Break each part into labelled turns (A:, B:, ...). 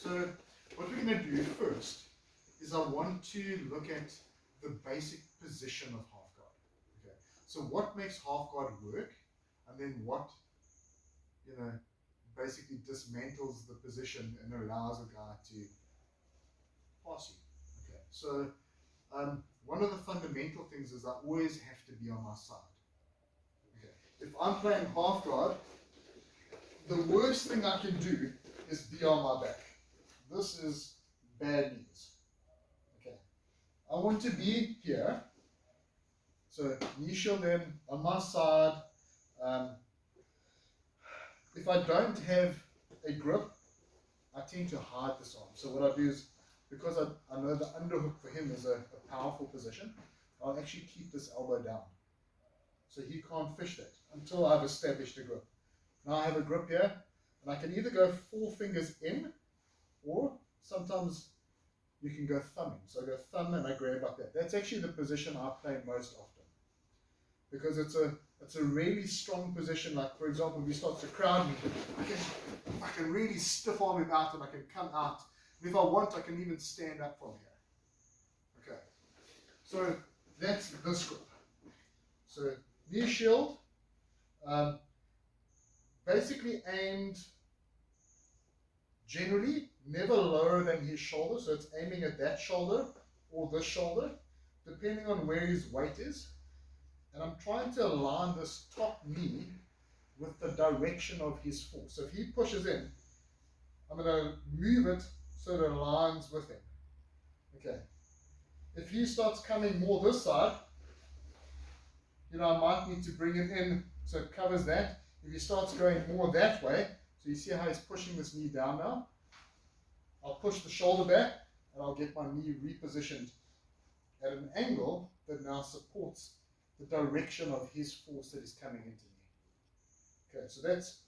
A: So what we're going to do first is I want to look at the basic position of half guard. Okay. So what makes half guard work, and then what, basically dismantles the position and allows a guy to pass you. Okay. So one of the fundamental things is I always have to be on my side. Okay. If I'm playing half guard, the worst thing I can do is be on my back. This is bad news. Okay. I want to be here. So knee shield in, on my side. If I don't have a grip, I tend to hide this arm. So what I do is, because I know the underhook for him is a powerful position, I'll actually keep this elbow down. So he can't fish that until I've established a grip. Now I have a grip here, and I can either go 4 fingers in, or sometimes you can go thumb in. So I go thumb and I grab like that. That's actually the position I play most often, because it's a really strong position. Like, for example, if he starts to crowd me, I can really stiff arm him out, and I can come out. And if I want, I can even stand up from here. Okay. So that's this grip. So knee shield, basically aimed generally never lower than his shoulder. So it's aiming at that shoulder or this shoulder, depending on where his weight is. And I'm trying to align this top knee with the direction of his force. So if he pushes in, I'm going to move it so that it aligns with him. Okay. If he starts coming more this side, I might need to bring him in so it covers that. If he starts going more that way, so you see how he's pushing this knee down now, I'll push the shoulder back, and I'll get my knee repositioned at an angle that now supports the direction of his force that is coming into me. Okay, so that's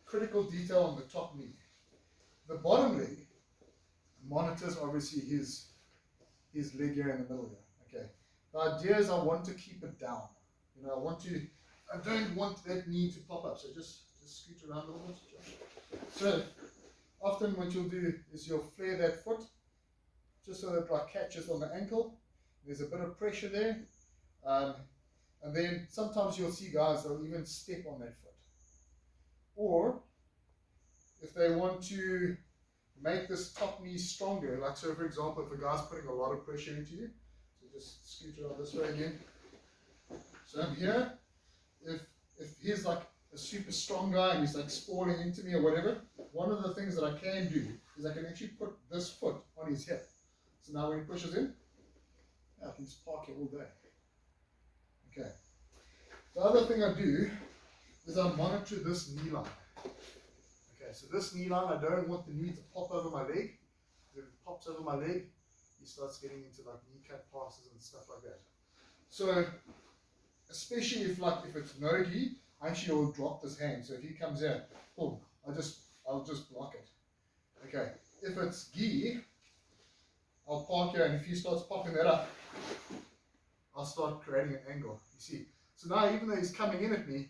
A: critical detail on the top knee. The bottom leg monitors obviously his leg here in the middle here. Okay, the idea is I want to keep it down. I don't want that knee to pop up. So just scoot around a little bit. So often what you'll do is you'll flare that foot just so that it catches on the ankle. There's a bit of pressure there. And then sometimes you'll see guys, they'll even step on that foot. Or if they want to make this top knee stronger, like so for example, if a guy's putting a lot of pressure into you, so just scoot around this way again. So I'm here. If he's like a super strong guy and he's like sprawling into me or whatever, one of the things that I can do is I can actually put this foot on his hip. So now when he pushes in, I can just park here all day. Okay. The other thing I do is I monitor this knee line. Okay, so this knee line, I don't want the knee to pop over my leg. If it pops over my leg, he starts getting into like kneecap passes and stuff like that. So especially if it's no gi, I actually will drop this hand. So if he comes in, boom, I'll just block it. Okay. If it's gi, I'll park here, and if he starts popping that up, I'll start creating an angle. You see. So now even though he's coming in at me,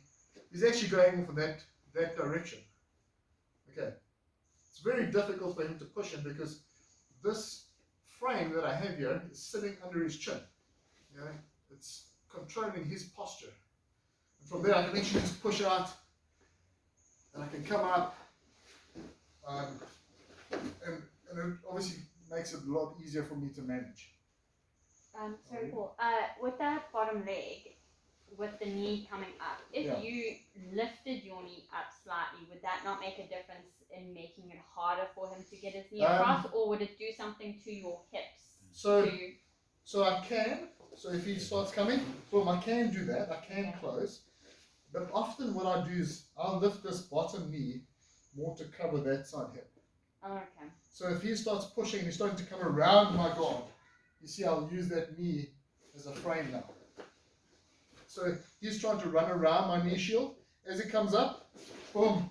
A: he's actually going for that direction. Okay. It's very difficult for him to push in because this frame that I have here is sitting under his chin. It's controlling his posture. And from there I can actually just push out, and I can come up, and it obviously makes it a lot easier for me to manage.
B: Sorry, Paul. With that bottom leg, with the knee coming up, if you lifted your knee up slightly, would that not make a difference in making it harder for him to get his knee across, or would it do something to your hips?
A: So I can. So if he starts coming, boom, I can do that. I can close. But often what I do is I'll lift this bottom knee more to cover that side hip.
B: Oh, okay.
A: So if he starts pushing and he's starting to come around my guard, you see I'll use that knee as a frame now. So he's trying to run around my knee shield. As it comes up, boom,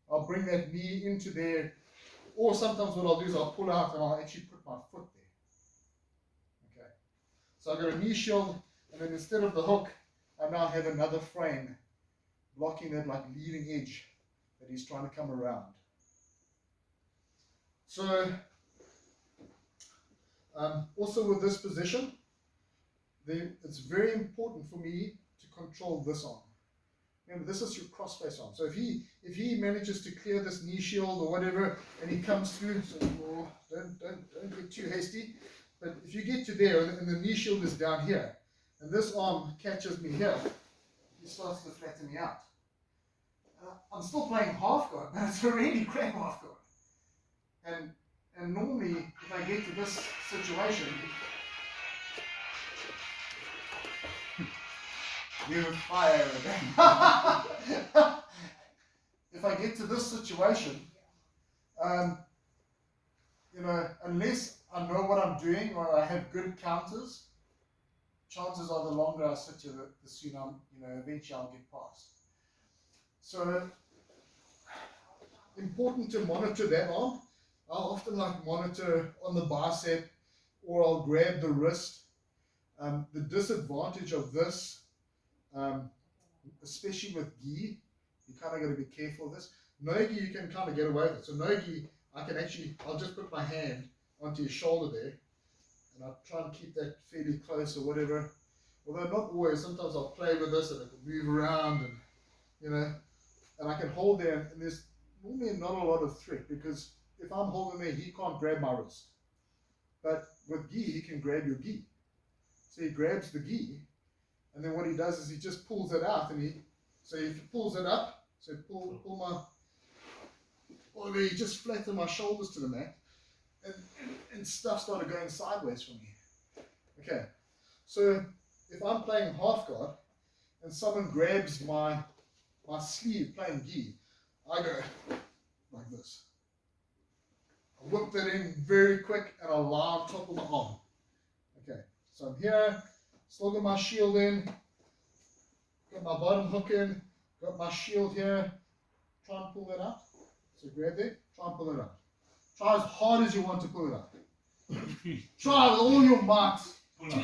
A: I'll bring that knee into there. Or sometimes what I'll do is I'll pull out and I'll actually put my foot there. Okay. So I've got a knee shield, and then instead of the hook, I now have another frame blocking that like leading edge that he's trying to come around. So also with this position, it's very important for me to control this arm. Remember, this is your cross-face arm. So if he manages to clear this knee shield or whatever, and he comes through, so don't get too hasty. But if you get to there, and the knee shield is down here, and this arm catches me here, he starts to flatten me out. I'm still playing half guard, but it's a really crap half guard. And normally, if I get to this situation, you fire again. If I get to this situation, unless I know what I'm doing or I have good counters, chances are the longer I sit here, the sooner eventually I'll get past. So important to monitor that arm. I'll often monitor on the bicep, or I'll grab the wrist. The disadvantage of this, especially with gi, you kind of got to be careful of this. No-gi, you can kind of get away with it. So no-gi, I'll just put my hand onto your shoulder there, and I'll try and keep that fairly close or whatever. Although not always, sometimes I'll play with this and I can move around and I can hold there, and there's normally not a lot of threat, because if I'm holding there, he can't grab my wrist. But with gi, he can grab your gi. So he grabs the gi, and then what he does is he just pulls it out, and so if he pulls it up, so pull my, or he just flattened my shoulders to the mat, and stuff started going sideways for me. Okay, so if I'm playing half guard, and someone grabs my sleeve playing gi, I go like this. I whip that in very quick, and I'll lie on top of my arm. Okay, so I'm here, still got my shield in, got my bottom hook in, got my shield here. Try and pull that out. So grab it, try and pull it out. Try as hard as you want to pull it out. Try with all your might.
C: Pull up.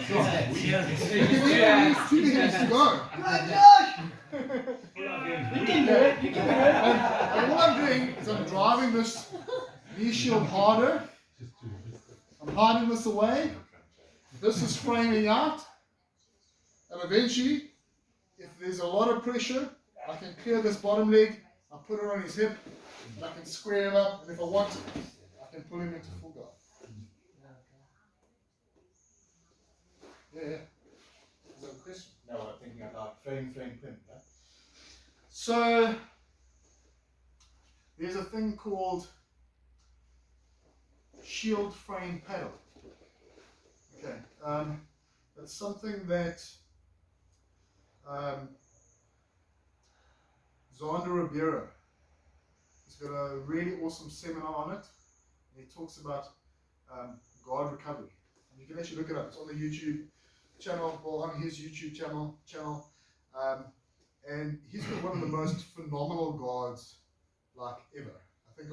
A: You can use 2 hands to go.
C: Pull up again.
D: You can do it. You can do it.
A: And what I'm doing is I'm driving this knee shield harder. I'm hiding this away. This is framing out. And eventually, if there's a lot of pressure, I can clear this bottom leg. I put it on his hip, and I can square him up. And if I want to, I can pull him into full guard. Yeah. Is that a question?
D: No, I'm thinking about frame, pin. Right?
A: So there's a thing called shield frame paddle. Okay, that's something that Xander Ribeiro, he's got a really awesome seminar on it. He talks about guard recovery. And you can actually look it up. It's on the YouTube channel, or on his YouTube channel. And he's got one of the most phenomenal guards ever. I think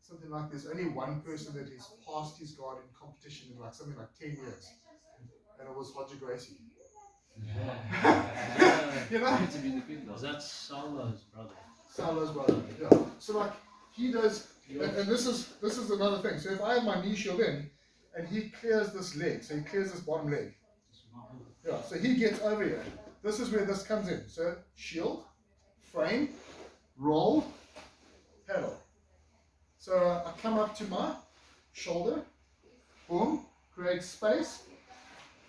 A: something like there's only one person that has passed his guard in competition in something like 10 years, and it was Hodger Gracie. You know?
E: Was that Solo's brother?
A: Salo's brother. Yeah. So he does, and this is another thing. So if I have my knee shield in, and he clears this leg, so he clears this bottom leg. Yeah. So he gets over here. This is where this comes in. So shield, frame, roll, paddle. So I come up to my shoulder, boom, create space,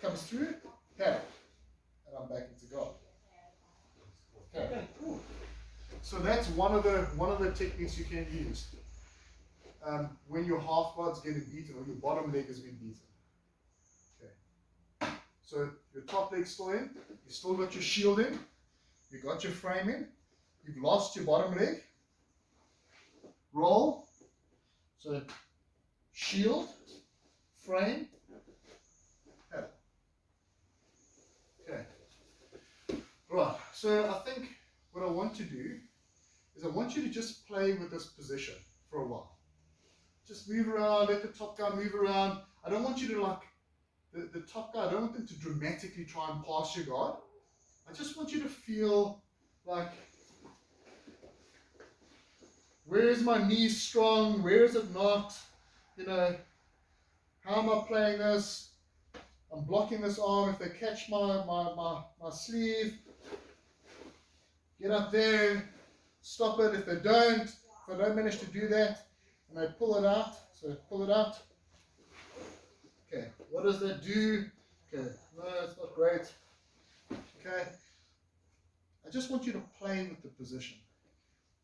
A: comes through, paddle, and I'm back into guard. Okay, cool. So that's one of the techniques you can use when your half guard's getting beaten or your bottom leg has been beaten. Okay. So your top leg's still in, you still got your shield in, you got your frame in, you've lost your bottom leg. Roll. So shield, frame, paddle. Okay. Right. So I think what I want to do is I want you to just play with this position for a while. Just move around, let the top guy move around. I don't want you to the top guy, I don't want them to dramatically try and pass your guard. I just want you to feel where is my knee strong, where is it not? you know, how am I playing this? I'm blocking this arm. If they catch my sleeve, get up there, stop it. If they don't, if I don't manage to do that, and they pull it out, so pull it out. Okay, what does that do? Okay, no, it's not great. Okay, I just want you to play with the position.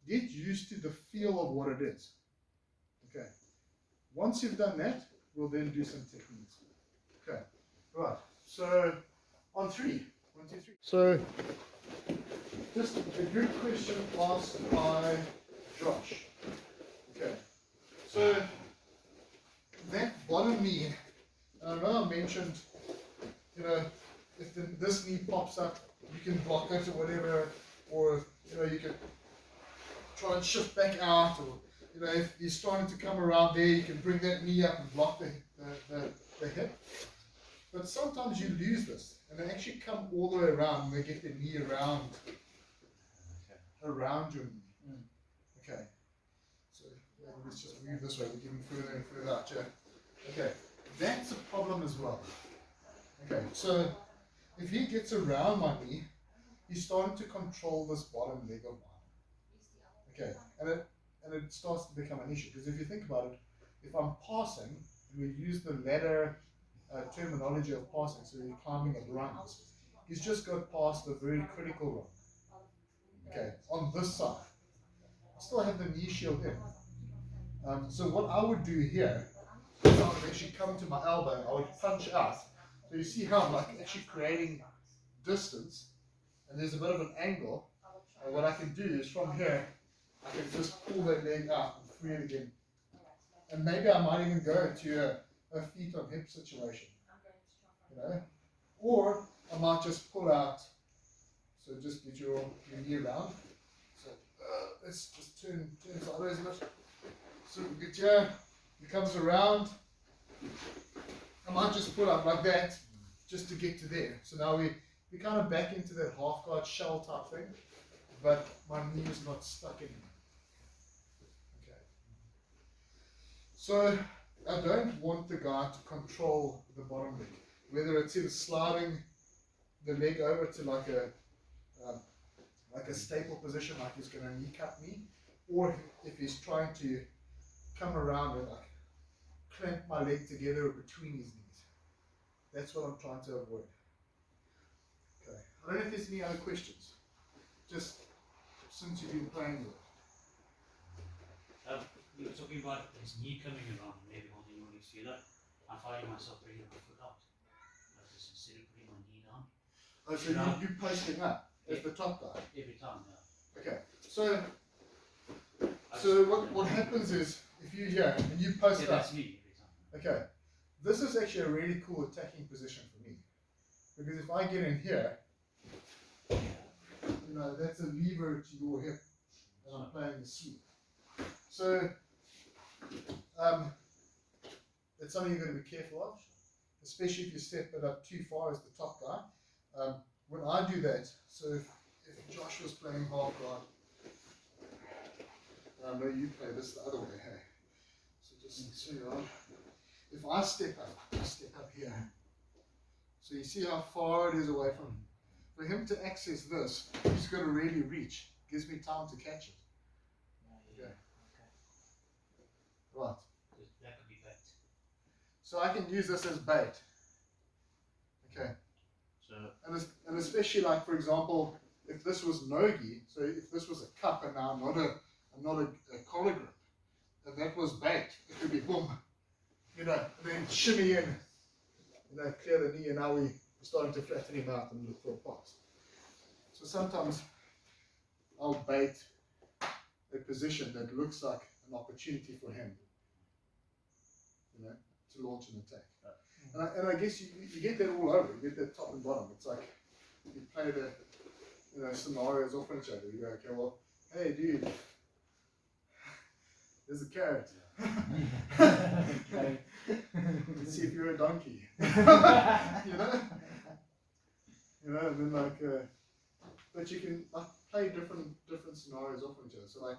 A: Get used to the feel of what it is. Okay, once you've done that, we'll then do some techniques. Okay, right, so on 3, 1, 2, 3. So, just a good question asked by Josh. Okay, so that bottom knee, I know I mentioned, you know, if this knee pops up, you can block it or whatever, or, you know, you can try and shift back out, or, you know, if he's starting to come around there, you can bring that knee up and block the hip. But sometimes you lose this, and they actually come all the way around, and they get their knee around your knee. Okay, so let's just move this way, we're getting further and further out, yeah. Okay, that's a problem as well. Okay, so if he gets around my knee, he's starting to control this bottom leg of mine. Okay, and it starts to become an issue, because if you think about it, if I'm passing, and we use the ladder terminology of passing, so you're climbing up rungs, he's just got past the very critical rung. Okay, on this side, I still have the knee shield in. So what I would do here is I would actually come to my elbow, I would punch out. So you see how I'm like actually creating distance, and there's a bit of an angle. And what I can do is from here, I can just pull that leg out and free it again. And maybe I might even go to a feet on hip situation, you know, or I might just pull out. So just get your knee around. So let's just turn sideways a bit. So we get here, he comes around. I might just pull up like that, just to get to there. So now we kind of back into that half guard shell type thing, but my knee is not stuck in. Okay. So I don't want the guy to control the bottom leg, whether it's him sliding the leg over to like a staple position, like he's going to kneecap me, or if he's trying to come around and like clamp my leg together between his knees. That's what I'm trying to avoid. Okay. I don't know if there's any other questions. Just since you've been playing with it.
E: You were talking about his knee coming around, maybe holding your legs together. I'm finding myself bringing my foot out. Just instead of putting my knee down.
A: Oh, so you posting up as the top guy?
E: Every time, yeah.
A: Okay. So what happens is, if you're here and you post up.
E: That's me every time.
A: Okay. This is actually a really cool attacking position for me. Because if I get in here, you know, that's a lever to your hip, and I'm playing the sweep. So, it's something you're going to be careful of, especially if you step it up too far as the top guy. When I do that, so if Josh was playing half guard, I know you play this the other way, hey? So just so you know, if I step up here. So you see how far it is away from him. For him to access this, he's got to really reach. Gives me time to catch it. Okay. Right.
E: That could be bait.
A: So I can use this as bait. Okay.
E: So
A: and especially like, for example, if this was nogi, so if this was a cup and now not a collar grip, and that was bait, it could be boom, you know, and then shimmy in, you know, clear the knee, and now we're starting to flatten him out and look for a pass. So sometimes I'll bait a position that looks like an opportunity for him, you know, to launch an attack. And I guess you get that all over. You get that top and bottom. It's like you play the, you know, scenarios off each other. You go, okay, well, hey, dude, there's a carrot. Let's see if you're a donkey. You know, and then like, but you can like play different scenarios off each other. So like,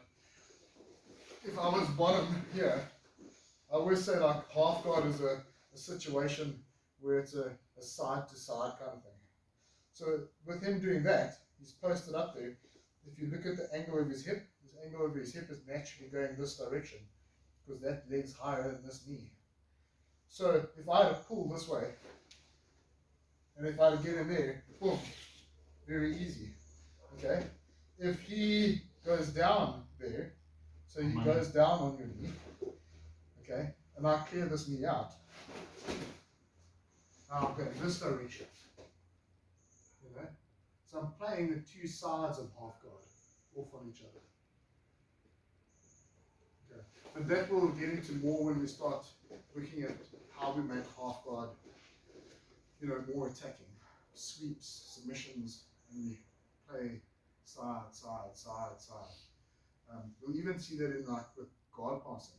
A: if I was bottom here, I always say like half guard is a situation where it's a side to side kind of thing. So with him doing that, he's posted up there. If you look at the angle of his hip is naturally going this direction because that leg's higher than this knee. So if I had to pull this way, and if I had to get in there, boom, very easy. Okay? If he goes down there, so he goes down on your knee, okay, and I clear this knee out, now I'm going this direction. You know? So I'm playing the two sides of half guard off on each other. Okay. But that will get into more when we start looking at how we make half guard, more attacking. Sweeps, submissions, and we play side, side, side, side. We'll even see that in with guard passing.